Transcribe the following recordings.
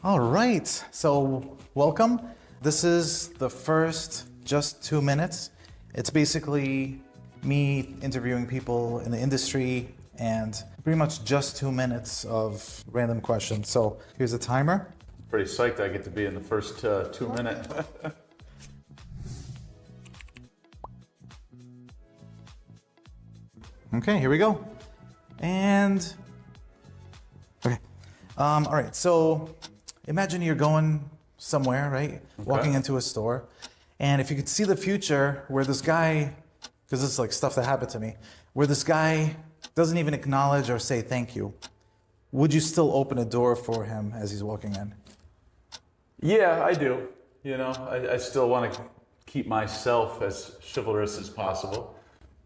All right, so welcome. This is the first just 2 minutes. It's basically me interviewing people in the industry and pretty much just 2 minutes of random questions. So here's a timer. Pretty psyched I get to be in the first 2 minutes. Okay, here we go. And, okay. All right, so imagine you're going somewhere, right? Okay. Walking into a store. And if you could see the future where this guy, because this is like stuff that happened to me, where this guy doesn't even acknowledge or say thank you, would you still open a door for him as he's walking in? Yeah, I do. You know, I still want to keep myself as chivalrous as possible.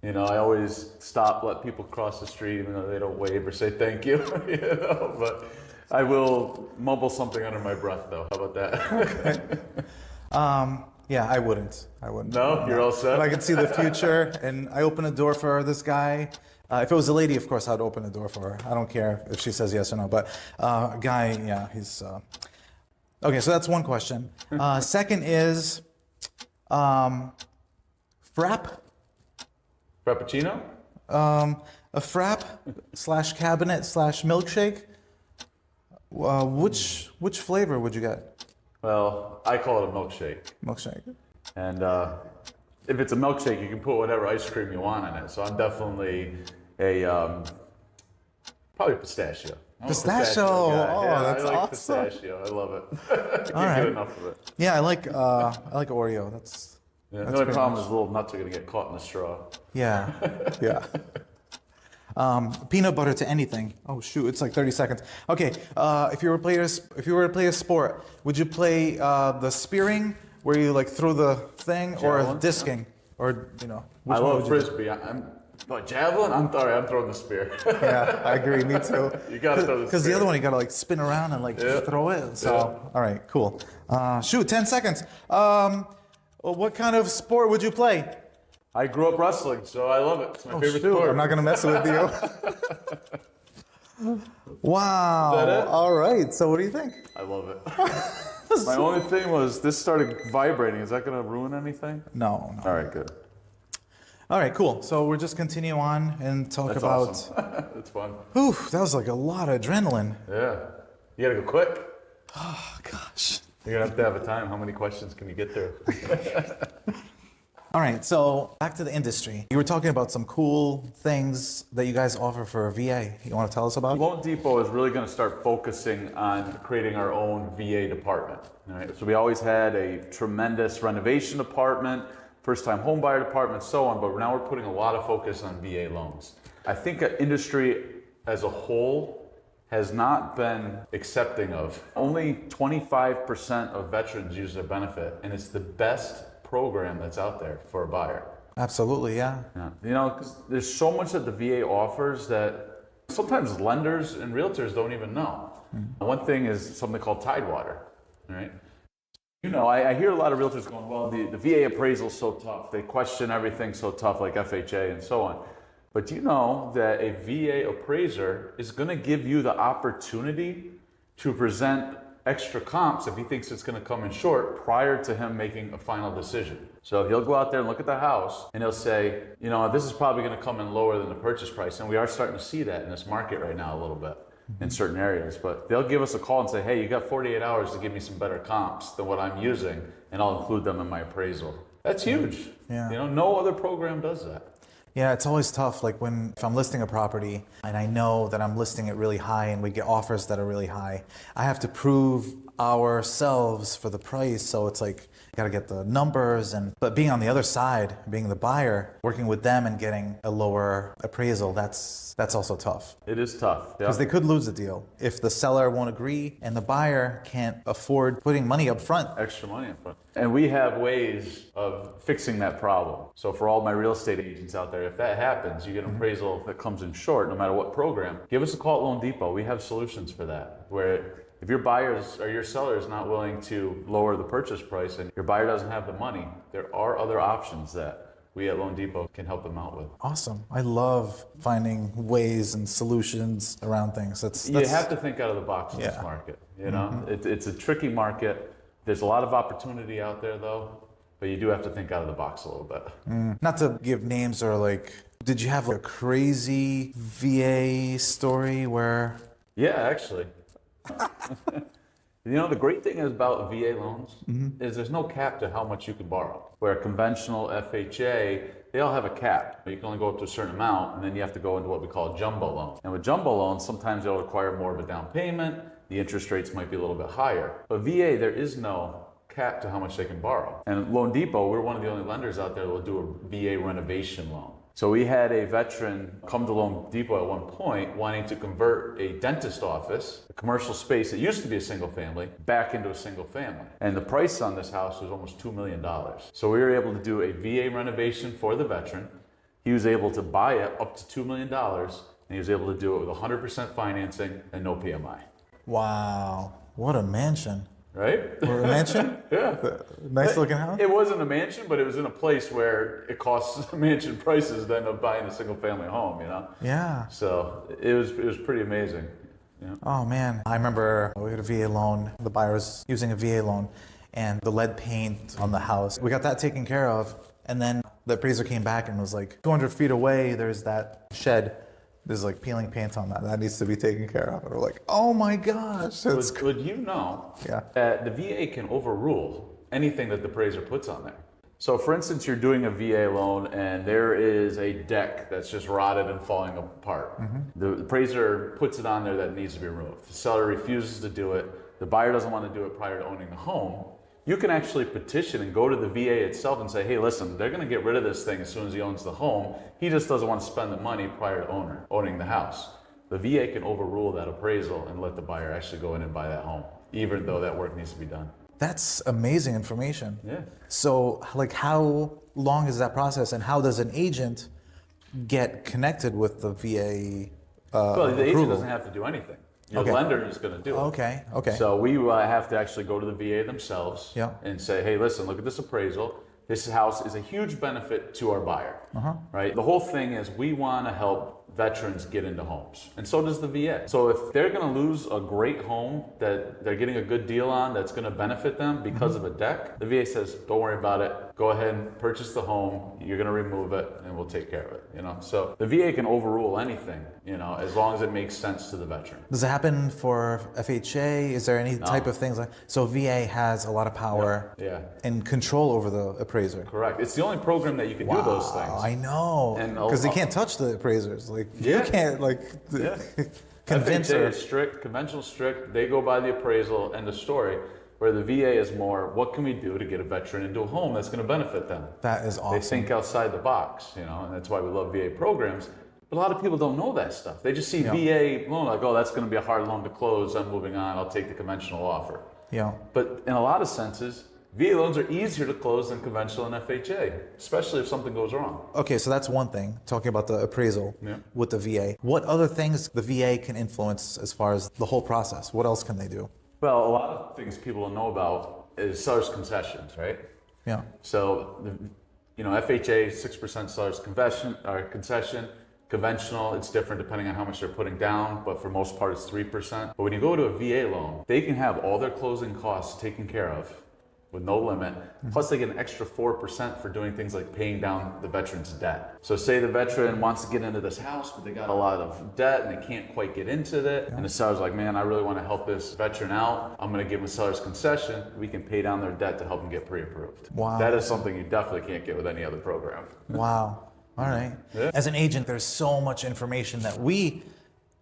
You know, I always stop, let people cross the street, even though they don't wave or say thank you, you know, but I will mumble something under my breath, though. How about that? Okay. Yeah, I wouldn't. No? You're all set? If I could see the future and I open a door for this guy, if it was a lady, of course, I'd open the door for her. I don't care if she says yes or no, but a guy, yeah, he's... Okay, so that's one question. Second is, frap? Frappuccino? A frap / cabinet / milkshake. Which flavor would you get? Well, I call it a milkshake. Milkshake. And if it's a milkshake, you can put whatever ice cream you want in it. So I'm definitely probably pistachio. Pistachio. Oh, yeah, that's I like awesome. Pistachio. I love it. Can't get enough of it. Yeah, I like Oreo. That's the only problem is the little nuts are going to get caught in the straw. Yeah, yeah. Peanut butter to anything. Oh shoot, it's like 30 seconds. Okay, if you were to play a sport, would you play the spearing where you like throw the thing, Javelin? or disking, or you know? I love frisbee. Javelin? I'm throwing the spear. Yeah, I agree. Me too. You gotta throw the spear. Because the other one you gotta like spin around and like throw it. So all right, cool. Shoot, 10 seconds. What kind of sport would you play? I grew up wrestling, so I love it. It's my favorite shoot, sport. I'm not gonna mess with you. Wow. Is that it? All right. So what do you think? I love it. My only thing was this started vibrating. Is that gonna ruin anything? No. All right, good. All right, cool. So we'll just continue on and talk That's about. Awesome. That's fun. Whew, that was like a lot of adrenaline. Yeah. You gotta go quick. Oh gosh. You're gonna have a time. How many questions can you get through? All right, so back to the industry. You were talking about some cool things that you guys offer for a VA. You want to tell us about? LoanDepot is really going to start focusing on creating our own VA department. All right? So we always had a tremendous renovation department, first-time homebuyer department, so on, but now we're putting a lot of focus on VA loans. I think an industry as a whole has not been accepting of. Only 25% of veterans use their benefit, and it's the best program that's out there for a buyer. Absolutely, yeah. You know, 'cause there's so much that the VA offers that sometimes lenders and realtors don't even know. Mm-hmm. One thing is something called Tidewater, right? You know, I hear a lot of realtors going, well, the VA appraisal is so tough. They question everything so tough, like FHA and so on. But do you know that a VA appraiser is going to give you the opportunity to present extra comps if he thinks it's going to come in short prior to him making a final decision. So he'll go out there and look at the house and he'll say, you know, this is probably going to come in lower than the purchase price. And we are starting to see that in this market right now a little bit in certain areas. But they'll give us a call and say, hey, you got 48 hours to give me some better comps than what I'm using, and I'll include them in my appraisal. That's huge. Yeah. You know, no other program does that. Yeah, it's always tough. Like if I'm listing a property and I know that I'm listing it really high and we get offers that are really high, I have to prove ourselves for the price. So it's like, got to get the numbers. But being on the other side, being the buyer, working with them and getting a lower appraisal, that's also tough. It is tough. Because they could lose the deal if the seller won't agree and the buyer can't afford putting money up front. Extra money up front. And we have ways of fixing that problem. So for all my real estate agents out there, if that happens, you get an appraisal that comes in short, no matter what program, give us a call at LoanDepot. We have solutions for that. Where if your buyers or your seller is not willing to lower the purchase price and your buyer doesn't have the money, there are other options that we at LoanDepot can help them out with. Awesome. I love finding ways and solutions around things. You have to think out of the box in this Yeah. market. You know, it's a tricky market. There's a lot of opportunity out there though, but you do have to think out of the box a little bit. Not to give names or like, did you have a crazy VA story where? Yeah, actually. You know, the great thing about VA loans is there's no cap to how much you can borrow. Where conventional FHA, they all have a cap. You can only go up to a certain amount, and then you have to go into what we call a jumbo loan. And with jumbo loans, sometimes they'll require more of a down payment. The interest rates might be a little bit higher. But VA, there is no cap to how much they can borrow. And at LoanDepot, we're one of the only lenders out there that will do a VA renovation loan. So we had a veteran come to LoanDepot at one point wanting to convert a dentist office, a commercial space that used to be a single family, back into a single family. And the price on this house was almost $2 million. So we were able to do a VA renovation for the veteran. He was able to buy it up to $2 million, and he was able to do it with 100% financing and no PMI. Wow, what a mansion. Right? Or a mansion? Yeah. Nice looking house? It wasn't a mansion, but it was in a place where it costs mansion prices than of buying a single family home, you know? Yeah. So it was pretty amazing. Yeah. Oh man, I remember we had a VA loan. The buyer was using a VA loan and the lead paint on the house. We got that taken care of. And then the appraiser came back and was like, 200 feet away, there's that shed. There's like peeling paint on that. That needs to be taken care of. And we're like, oh my gosh. Would you know that the VA can overrule anything that the appraiser puts on there? So for instance, you're doing a VA loan and there is a deck that's just rotted and falling apart. The appraiser puts it on there that it needs to be removed. The seller refuses to do it. The buyer doesn't want to do it prior to owning the home. You can actually petition and go to the VA itself and say, hey, listen, they're going to get rid of this thing as soon as he owns the home. He just doesn't want to spend the money prior to owning the house. The VA can overrule that appraisal and let the buyer actually go in and buy that home, even though that work needs to be done. That's amazing information. Yeah. So like how long is that process and how does an agent get connected with the VA Well, the agent approval? doesn't have to do anything. Your Okay. lender is going to do it. Okay, okay. So we have to actually go to the VA themselves Yeah. and say, hey, listen, look at this appraisal. This house is a huge benefit to our buyer, right? The whole thing is we want to help veterans get into homes, and so does the VA. So if they're going to lose a great home that they're getting a good deal on that's going to benefit them because of a deck, the VA says, don't worry about it. Go ahead and purchase the home. You're going to remove it, and we'll take care of it. You know, so the VA can overrule anything, you know, as long as it makes sense to the veteran. Does it happen for FHA? Is there any type of things like so? VA has a lot of power Yeah. and control over the appraiser. Correct. It's the only program that you can do those things. I know, And because they can't touch the appraisers. Like you Yeah. can't like Yeah. convince FHA her. is strict, conventional strict. They go by the appraisal and the story. Where the VA is more, what can we do to get a veteran into a home that's going to benefit them? That is awesome. They think outside the box, you know, and that's why we love VA programs. But a lot of people don't know that stuff. They just see VA loan like, oh, that's going to be a hard loan to close. I'm moving on. I'll take the conventional offer. Yeah. But in a lot of senses, VA loans are easier to close than conventional and FHA, especially if something goes wrong. Okay, so that's one thing, talking about the appraisal with the VA. What other things the VA can influence as far as the whole process? What else can they do? Well, a lot of things people don't know about is seller's concessions, right? Yeah. So, you know, FHA, 6% seller's concession. Conventional, it's different depending on how much they're putting down, but for most part it's 3%. But when you go to a VA loan, they can have all their closing costs taken care of with no limit. Plus they get an extra 4% for doing things like paying down the veteran's debt. So say the veteran wants to get into this house, but they got a lot of debt and they can't quite get into it. And the seller's like, man, I really want to help this veteran out. I'm going to give them a seller's concession. We can pay down their debt to help them get pre-approved. Wow. That is something you definitely can't get with any other program. Wow. All right. Yeah. As an agent, there's so much information that we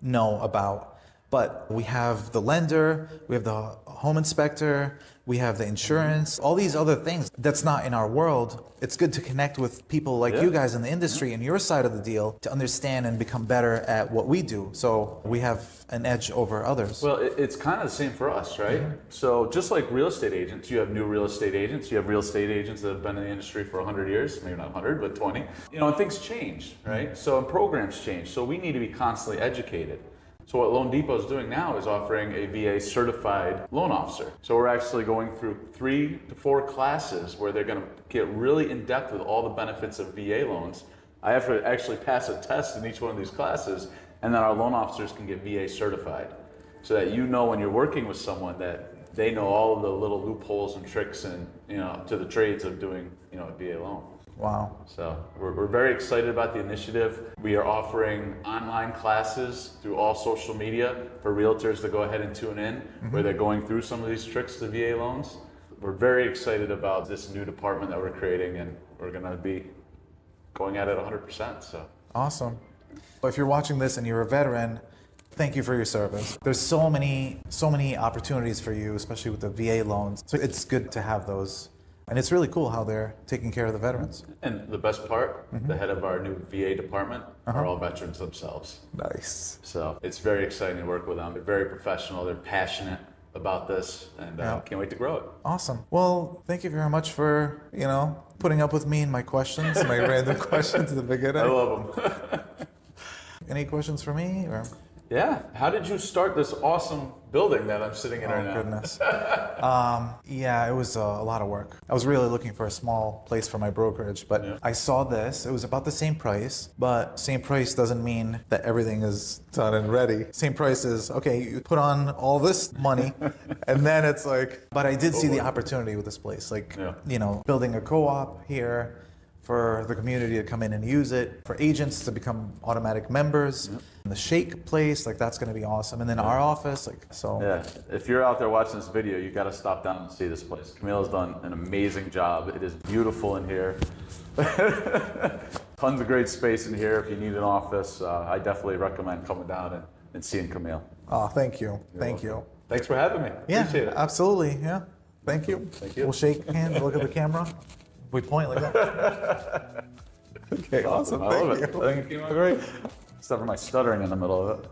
know about, but we have the lender, we have the home inspector, we have the insurance, all these other things that's not in our world. It's good to connect with people like you guys in the industry and your side of the deal to understand and become better at what we do. So we have an edge over others. Well, it's kind of the same for us, right? So just like real estate agents, you have new real estate agents, you have real estate agents that have been in the industry for 100 years, maybe not 100, but 20. You know, and things change, right? So and programs change. So we need to be constantly educated. So what LoanDepot is doing now is offering a VA certified loan officer. So we're actually going through 3 to 4 classes where they're going to get really in depth with all the benefits of VA loans. I have to actually pass a test in each one of these classes, and then our loan officers can get VA certified, so that you know when you're working with someone that they know all of the little loopholes and tricks and to the trades of doing a VA loan. Wow. So we're very excited about the initiative. We are offering online classes through all social media for realtors to go ahead and tune in, where they're going through some of these tricks to VA loans. We're very excited about this new department that we're creating, and we're going to be going at it 100%. So awesome. If you're watching this and you're a veteran, thank you for your service. There's so many opportunities for you, especially with the VA loans. So it's good to have those. And it's really cool how they're taking care of the veterans. And the best part, the head of our new VA department are all veterans themselves. Nice. So it's very exciting to work with them. They're very professional. They're passionate about this, and can't wait to grow it. Awesome. Well, thank you very much for, putting up with me and my questions, my random questions at the beginning. I love them. Any questions for me? Or? Yeah. How did you start this awesome building that I'm sitting in right now? Oh, goodness. Yeah, it was a lot of work. I was really looking for a small place for my brokerage, but I saw this. It was about the same price, but same price doesn't mean that everything is done and ready. Same price is, okay, you put on all this money, and then it's like, but I did see the opportunity with this place, building a co-op here, for the community to come in and use it, for agents to become automatic members. And the shake place, that's going to be awesome. And then our office, so. Yeah, if you're out there watching this video, you got to stop down and see this place. Kamil has done an amazing job. It is beautiful in here. Tons of great space in here. If you need an office, I definitely recommend coming down and seeing Kamil. Oh, thank you. Thank you. Thanks for having me. Yeah, Appreciate it. absolutely. Yeah. Thank you. Thank you. We'll shake hands, look at the camera. We point like that. Okay, awesome. I love it. I think it came out great. Except for my stuttering in the middle of it.